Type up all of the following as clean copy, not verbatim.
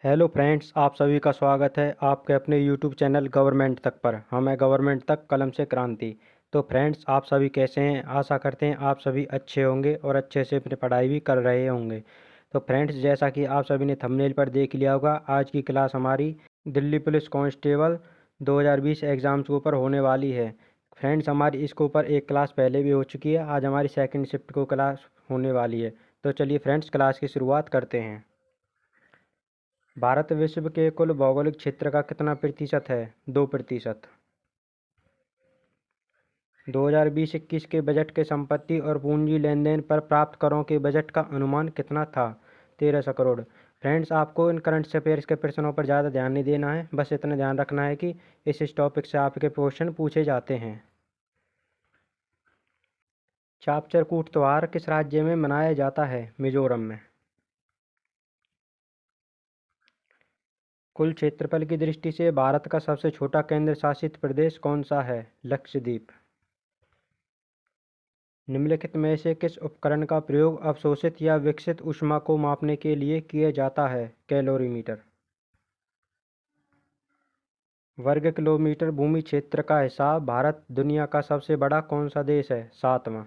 Hello friends, आप सभी का स्वागत है आपके अपने यूट्यूब चैनल गवर्नमेंट तक पर। हम हैं गवर्नमेंट तक कलम से क्रांति। तो फ्रेंड्स, आप सभी कैसे हैं? आशा करते हैं आप सभी अच्छे होंगे और अच्छे से अपनी पढ़ाई भी कर रहे होंगे। तो फ्रेंड्स, जैसा कि आप सभी ने थंबनेल पर देख लिया होगा, आज की क्लास हमारी दिल्ली पुलिस कांस्टेबल 2020 एग्ज़ाम्स के ऊपर होने वाली है। फ्रेंड्स, हमारी इसके ऊपर एक क्लास पहले भी हो चुकी है। आज हमारी सेकंड शिफ्ट को क्लास होने वाली है। तो चलिए फ्रेंड्स, क्लास की शुरुआत करते हैं। भारत विश्व के कुल भौगोलिक क्षेत्र का कितना प्रतिशत है? 2%। 2020-21 के बजट के संपत्ति और पूंजी लेन देन पर प्राप्त करों के बजट का अनुमान कितना था? 1300 करोड़। फ्रेंड्स, आपको इन करंट अफेयर्स के प्रश्नों पर ज़्यादा ध्यान नहीं देना है, बस इतना ध्यान रखना है कि इस टॉपिक से आपके क्वेश्चन पूछे जाते हैं। चापचरकूट त्योहार किस राज्य में मनाया जाता है? मिजोरम में। कुल क्षेत्रफल की दृष्टि से भारत का सबसे छोटा केंद्र शासित प्रदेश कौन सा है? लक्षद्वीप। निम्नलिखित में से किस उपकरण का प्रयोग अवशोषित या विकसित ऊष्मा को मापने के लिए किया जाता है? कैलोरीमीटर। वर्ग किलोमीटर भूमि क्षेत्र का हिसाब भारत दुनिया का सबसे बड़ा कौन सा देश है? 7वां।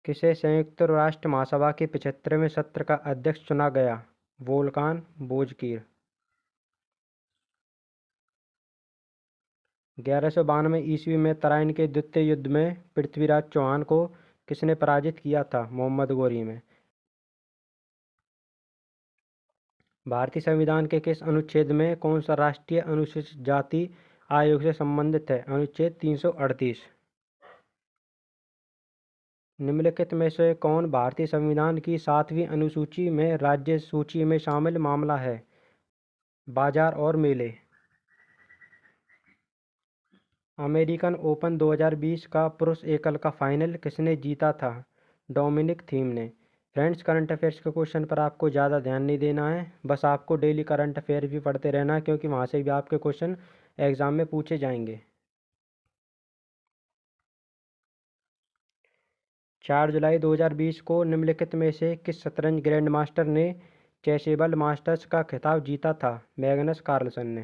किसे संयुक्त राष्ट्र महासभा के 75वें सत्र का अध्यक्ष चुना गया? वोल्कान बोजकीर। 1192 ईस्वी में तराइन के द्वितीय युद्ध में पृथ्वीराज चौहान को किसने पराजित किया था? मोहम्मद गोरी में। भारतीय संविधान के किस अनुच्छेद में कौन सा राष्ट्रीय अनुसूचित जाति आयोग से संबंधित है? अनुच्छेद 338। निम्नलिखित में से कौन भारतीय संविधान की 7वीं अनुसूची में राज्य सूची में शामिल मामला है? बाजार और मेले। अमेरिकन ओपन 2020 का पुरुष एकल का फाइनल किसने जीता था? डोमिनिक थीम ने। फ्रेंड्स, करंट अफेयर्स के क्वेश्चन पर आपको ज़्यादा ध्यान नहीं देना है, बस आपको डेली करंट अफेयर भी पढ़ते रहना है, क्योंकि वहाँ से भी आपके क्वेश्चन एग्जाम में पूछे जाएंगे। 4 जुलाई 2020 को निम्नलिखित में से किस शतरंज ग्रैंड मास्टर ने चेसेबल मास्टर्स का खिताब जीता था? मैग्नस कार्लसन ने।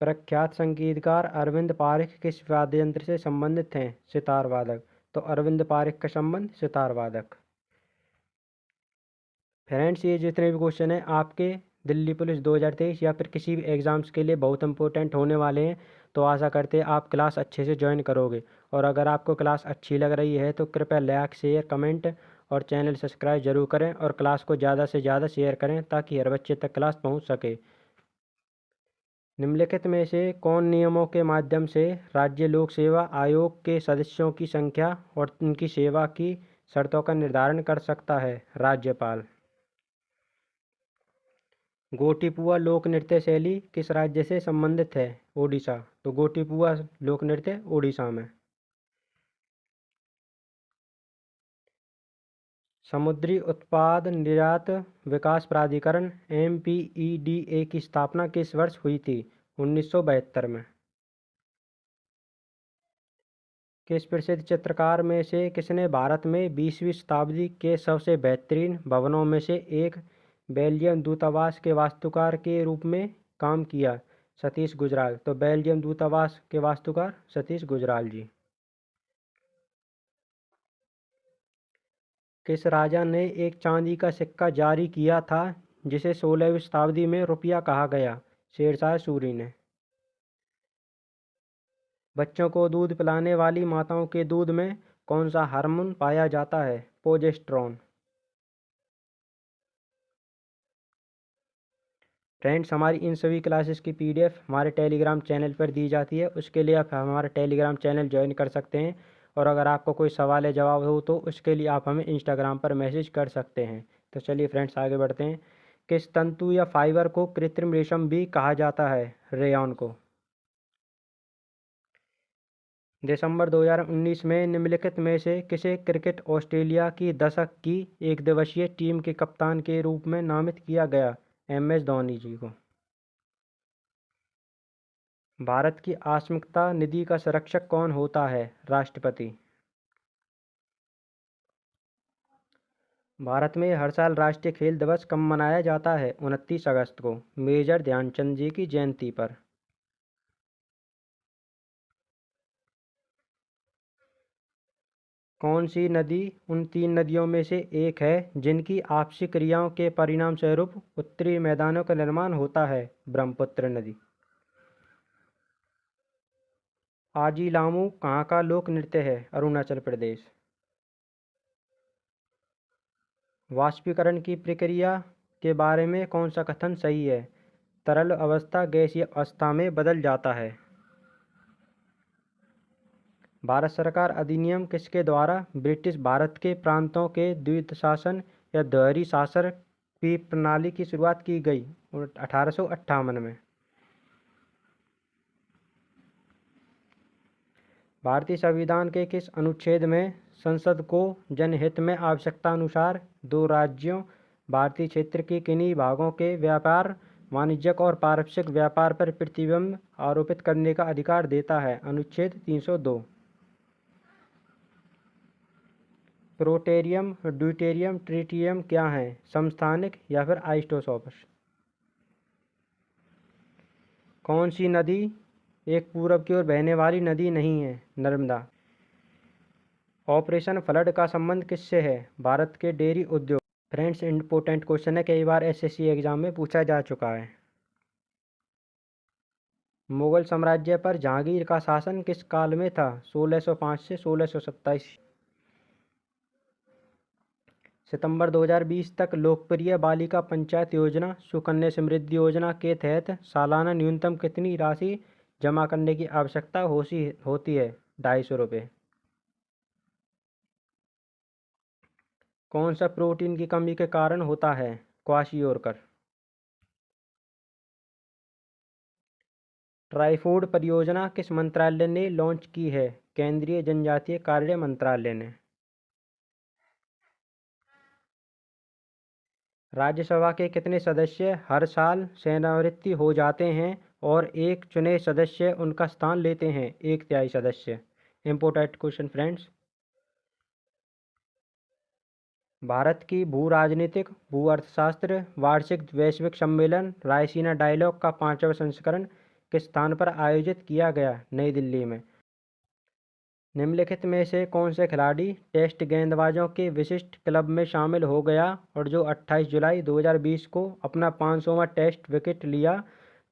प्रख्यात संगीतकार अरविंद पारिख किस वाद्य यंत्र से संबंधित हैं? सितार वादक। तो अरविंद पारिख का संबंध सितार वादक। फ्रेंड्स, ये जितने भी क्वेश्चन हैं आपके दिल्ली पुलिस 2023 या फिर किसी भी एग्ज़ाम्स के लिए बहुत इंपॉर्टेंट होने वाले हैं। तो आशा करते हैं आप क्लास अच्छे से ज्वाइन करोगे, और अगर आपको क्लास अच्छी लग रही है तो कृपया लाइक शेयर कमेंट और चैनल सब्सक्राइब जरूर करें, और क्लास को ज़्यादा से ज़्यादा शेयर करें ताकि हर बच्चे तक क्लास पहुँच सके। निम्नलिखित में से कौन नियमों के माध्यम से राज्य लोक सेवा आयोग के सदस्यों की संख्या और उनकी सेवा की शर्तों का निर्धारण कर सकता है? राज्यपाल। गोटीपुआ लोक नृत्य शैली किस राज्य से संबंधित है? ओडिशा। तो गोटीपुआ लोक नृत्य ओडिशा में। समुद्री उत्पाद निर्यात विकास प्राधिकरण MPEDA की स्थापना किस वर्ष हुई थी? 1972 में। किस प्रसिद्ध चित्रकार में से किसने भारत में 20वीं शताब्दी के सबसे बेहतरीन भवनों में से एक बेल्जियम दूतावास के वास्तुकार के रूप में काम किया? सतीश गुजराल। तो बेल्जियम दूतावास के वास्तुकार सतीश गुजराल जी। किस राजा ने एक चांदी का सिक्का जारी किया था जिसे 16वीं शताब्दी में रुपया कहा गया? शेरशाह सूरी ने। बच्चों को दूध पिलाने वाली माताओं के दूध में कौन सा हार्मोन पाया जाता है? प्रोजेस्टेरोन। फ्रेंड्स, हमारी इन सभी क्लासेस की PDF हमारे टेलीग्राम चैनल पर दी जाती है, उसके लिए आप हमारा टेलीग्राम चैनल ज्वाइन कर सकते हैं। और अगर आपको कोई सवाल या जवाब हो तो उसके लिए आप हमें इंस्टाग्राम पर मैसेज कर सकते हैं। तो चलिए फ्रेंड्स, आगे बढ़ते हैं। किस तंतु या फाइबर को कृत्रिम रेशम भी कहा जाता है? रेयॉन को। दिसंबर 2019 में निम्नलिखित में से किसे क्रिकेट ऑस्ट्रेलिया की दशक की एकदिवसीय टीम के कप्तान के रूप में नामित किया गया? MS धोनी जी को। भारत की आकस्मिकता निधि का संरक्षक कौन होता है? राष्ट्रपति। भारत में हर साल राष्ट्रीय खेल दिवस कब मनाया जाता है? 29 अगस्त को, मेजर ध्यानचंद जी की जयंती पर। कौन सी नदी उन 3 नदियों में से एक है जिनकी आपसी क्रियाओं के परिणाम स्वरूप उत्तरी मैदानों का निर्माण होता है? ब्रह्मपुत्र नदी। आजी लामू कहाँ का लोक नृत्य है? अरुणाचल प्रदेश। वाष्पीकरण की प्रक्रिया के बारे में कौन सा कथन सही है? तरल अवस्था गैसीय अवस्था में बदल जाता है। भारत सरकार अधिनियम किसके द्वारा ब्रिटिश भारत के प्रांतों के द्वैध शासन या दोहरी शासन की प्रणाली की शुरुआत की गई? 1858 में। भारतीय संविधान के किस अनुच्छेद में संसद को जनहित में आवश्यकतानुसार दो राज्यों भारतीय क्षेत्र के किन्हीं भागों के व्यापार वाणिज्यिक और पारस्परिक व्यापार पर प्रतिबंध आरोपित करने का अधिकार देता है? अनुच्छेद 302। प्रोटेरियम, ड्यूटेरियम, ट्रिटियम क्या है? समस्थानिक या फिर आइसोटोप्स? कौन सी नदी एक पूरब की ओर बहने वाली नदी नहीं है? नर्मदा। ऑपरेशन फ्लड का संबंध किससे है? भारत के डेयरी उद्योग। फ्रेंड्स, इम्पोर्टेंट क्वेश्चन है, कई बार एसएससी एग्जाम में पूछा जा चुका है। मुगल साम्राज्य पर जहांगीर का शासन किस काल में था? 1605 से 1627। सितंबर 2020 तक लोकप्रिय बालिका पंचायत योजना सुकन्या समृद्धि योजना के तहत सालाना न्यूनतम कितनी राशि जमा करने की आवश्यकता होती है? 250 रुपये। कौन सा प्रोटीन की कमी के कारण होता है? क्वाशियोरकर। ट्राइफूड परियोजना किस मंत्रालय ने लॉन्च की है? केंद्रीय जनजातीय कार्य मंत्रालय ने। राज्यसभा के कितने सदस्य हर साल सेवानिवृत्त हो जाते हैं और एक चुने सदस्य उनका स्थान लेते हैं? 1/3 सदस्य। Important question friends. भारत की भू राजनीतिक भू अर्थशास्त्र वार्षिक वैश्विक सम्मेलन रायसीना डायलॉग का 5वां संस्करण किस स्थान पर आयोजित किया गया? नई दिल्ली में। निम्नलिखित में से कौन से खिलाड़ी टेस्ट गेंदबाजों के विशिष्ट क्लब में शामिल हो गया और जो 28 जुलाई 2020 को अपना 500वां टेस्ट विकेट लिया?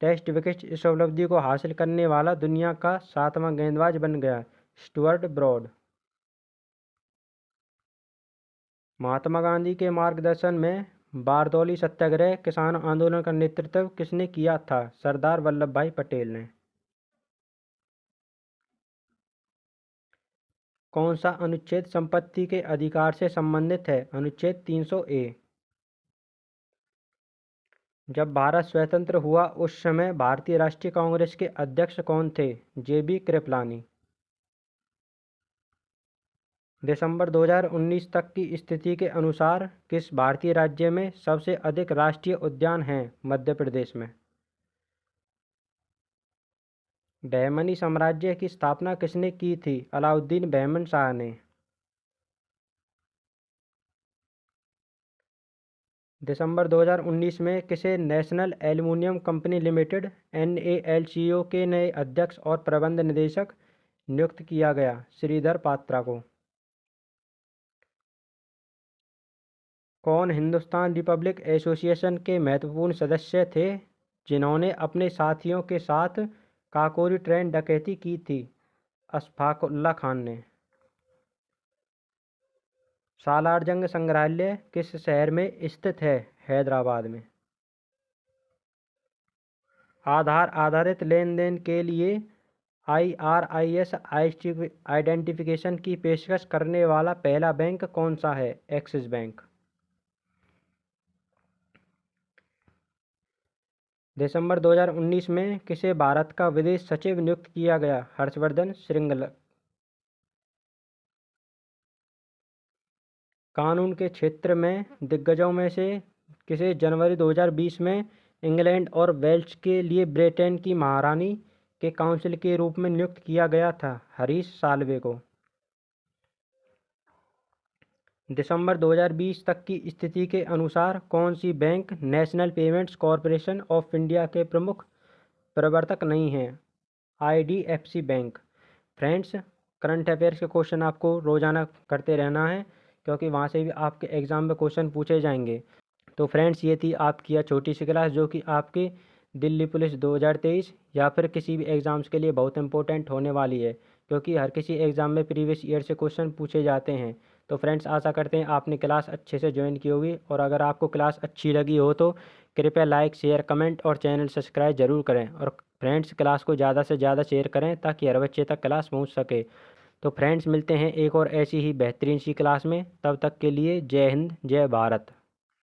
टेस्ट विकेट इस उपलब्धि को हासिल करने वाला दुनिया का 7वां गेंदबाज बन गया। Stuart broad. महात्मा गांधी के मार्गदर्शन में बारदौली सत्याग्रह किसान आंदोलन का नेतृत्व किसने किया था? सरदार वल्लभ भाई पटेल ने। कौन सा अनुच्छेद संपत्ति के अधिकार से संबंधित है? अनुच्छेद 300A। जब भारत स्वतंत्र हुआ उस समय भारतीय राष्ट्रीय कांग्रेस के अध्यक्ष कौन थे? JB कृपलानी। दिसंबर 2019 तक की स्थिति के अनुसार किस भारतीय राज्य में सबसे अधिक राष्ट्रीय उद्यान हैं? मध्य प्रदेश में। बहमनी साम्राज्य की स्थापना किसने की थी? अलाउद्दीन बहमन शाह ने। दिसंबर 2019 में किसे national aluminium company limited NALCO के नए अध्यक्ष और प्रबंध निदेशक नियुक्त किया गया? श्रीधर पात्रा को। कौन हिंदुस्तान रिपब्लिक एसोसिएशन के महत्वपूर्ण सदस्य थे जिन्होंने अपने साथियों के साथ काकोरी ट्रेन डकैती की थी? अशफाकुल्ला खान ने। सालारजंग संग्रहालय किस शहर में स्थित है? हैदराबाद में। आधार आधारित लेन देन के लिए IRIS आइडेंटिफिकेशन की पेशकश करने वाला पहला बैंक कौन सा है? Axis bank. दिसंबर 2019 में किसे भारत का विदेश सचिव नियुक्त किया गया? हर्षवर्धन श्रिंगला। कानून के क्षेत्र में दिग्गजों में से किसे जनवरी 2020 में इंग्लैंड और वेल्स के लिए ब्रिटेन की महारानी के काउंसिल के रूप में नियुक्त किया गया था? हरीश साल्वे को। दिसंबर 2020 तक की स्थिति के अनुसार कौन सी bank national payments corporation of India के प्रमुख प्रवर्तक नहीं है? IDFC bank. Friends, current affairs के क्वेश्चन आपको रोजाना करते रहना है, क्योंकि वहाँ से भी आपके एग्ज़ाम में क्वेश्चन पूछे जाएंगे। तो फ्रेंड्स, ये थी आपकी यह छोटी सी क्लास, जो कि आपके दिल्ली पुलिस 2023 या फिर किसी भी एग्ज़ाम्स के लिए बहुत इंपॉर्टेंट होने वाली है, क्योंकि हर किसी एग्ज़ाम में प्रीवियस ईयर से क्वेश्चन पूछे जाते हैं। तो फ्रेंड्स, आशा करते हैं आपने क्लास अच्छे से ज्वाइन की होगी, और अगर आपको क्लास अच्छी लगी हो तो कृपया लाइक, शेयर, कमेंट और चैनल सब्सक्राइब ज़रूर करें। और फ्रेंड्स, क्लास को ज़्यादा से ज़्यादा शेयर करें ताकि हर बच्चे तक क्लास पहुँच सके। तो फ्रेंड्स, मिलते हैं एक और ऐसी ही बेहतरीन सी क्लास में। तब तक के लिए जय हिंद, जय भारत।